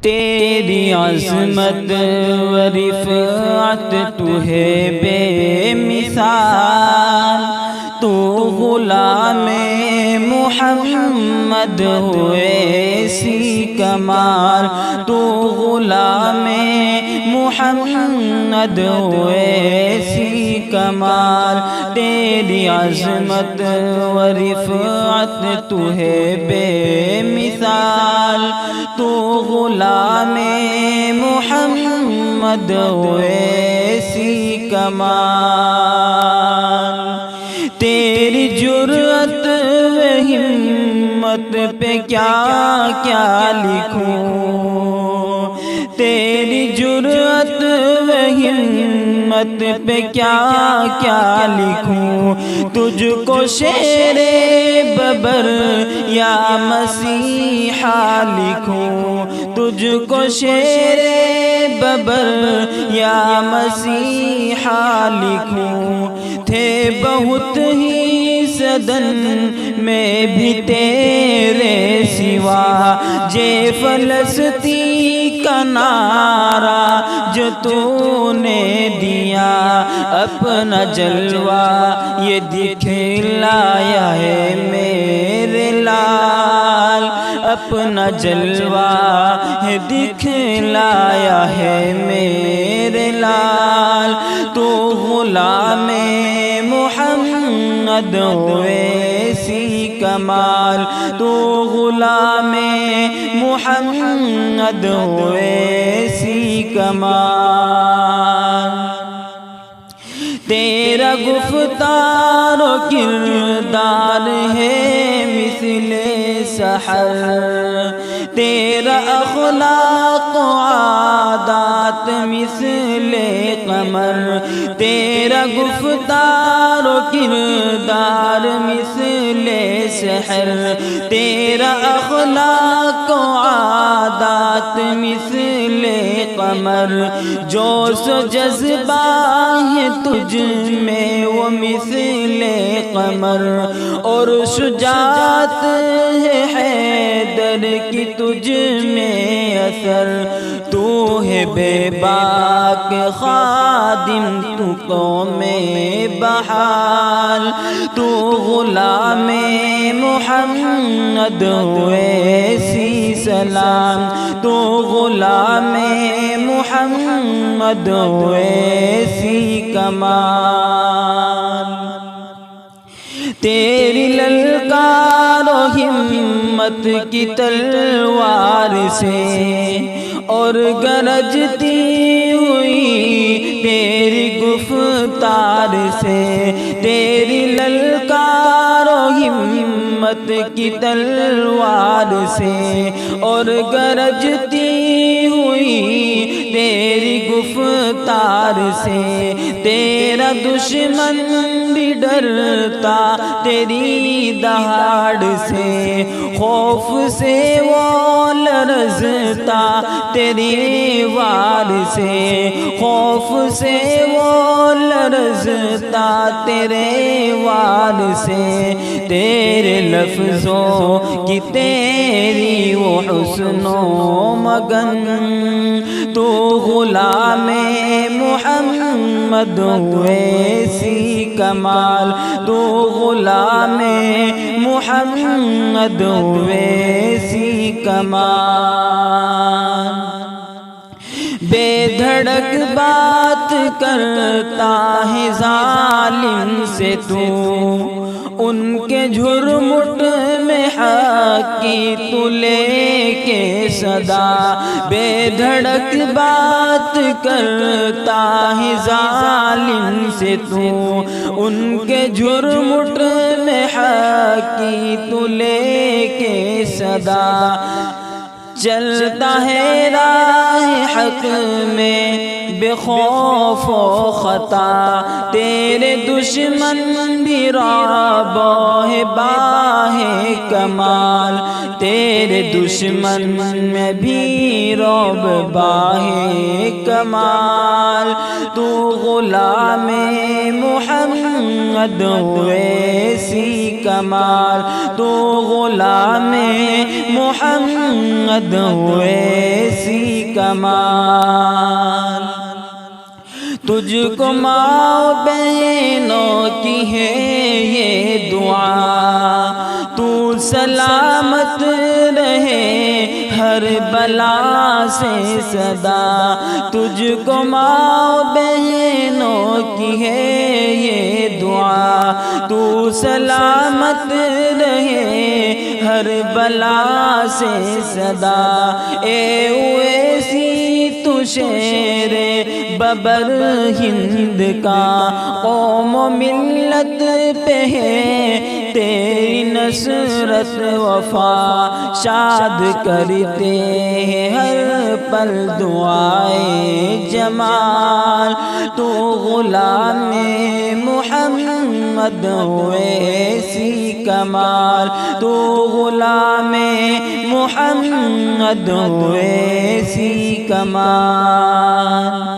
تیری عظمت و رفعت تو ہے بے مثال، تو غلام محمد ہوئے سی کمال، تو غلام محمد ہوئے سی کمال، تیری عظمت و رفعت تو ہے بے مثال، تو غلام محمد ہوئے سی کمال، تیری جرأت و ہمت پہ کیا کیا لکھوں، تیری جرأت و ہمت پہ کیا کیا لکھوں، تجھ کو شیر ببر یا مسیحا لکھوں، تجھ کو شیر ببر یا مسیحا لکھوں، تھے بہت ہی صدن میں بھی تیرے سوا، جے فلسطین کا نعرہ جو تو نے دیا، اپنا جلوہ یہ دکھلایا ہے میرے لال، اپنا جلوہ ہے دکھلایا ہے میرے لال، تو غلام محمد ہوئے سی کمال، تو غلام محمد ہوئے سی کمال، تیرا گفتار و کردار ہے مثل سحر، تیرا اخلاق و عادات مثل قمر، تیرا گفتار و کردار مثل سحر، تیرا اخلاق و عادات مثل قمر، جوش و جذبہ ہے تجھ میں وہ مثل قمر، اور شجاعت ہے حیدر کی تجھ میں اثر، تو ہے بے باک خادم تو قوم بحال، تو غلام محمد ہوئے سی سلام، تو غلام محمد ہوئے سی کمال، تیری للکار و ہمت کی تلوار سے اور گرجتی ہوئی تیری گفتار سے، تیری للکار و ہمت کی تلوار سے اور گرجتی ہوئی تیری گفتار سے، تیرا دشمن بھی ڈرتا تیری دہاڑ سے، خوف سے وہ لرزتا تیری وار سے، خوف سے وہ لرزتا تیرے وار سے، تیرے لفظوں کی تیری وہ حسن و مگن، تو غلام محمد ہوئے سی کمال، تو غلام محمد ہوئے سی کمال، بے دھڑک بات کرتا ہے ظالم سے تو، ان کے جھرمٹ میں حق کی تو لے کے صدا، بے دھڑک بات کرتا ہے ظالم سے تو، ان کے جھرمٹ میں حق کی تو لے کے صدا، چلتا ہے راہ حق میں بے خوف و خطا، تیرے دشمن بھی رعب ہے باہ کمال، تیرے دشمن میں بھی رعب باہ کمال، تو غلام محمد ہوئے سی کمال، تو غلام محمد ہوئے ایسی کمال تجھ کو ماں بہنوں کی ہے یہ دعا تو سلامت رہے ہر بلا سے سدا تجھ کو ماں بہنوں کی ہے یہ دعا تو سلامت رہے ہر بلا سے سدا اے اویسی تو شیر ببر ہند کا قوم و ملت پہ ہے تیری نصرت وفا شاد کرتے ہیں ہر پل دعائے جمال تو غلام محمد ایسی کمال تو غلام محمد ایسی کمال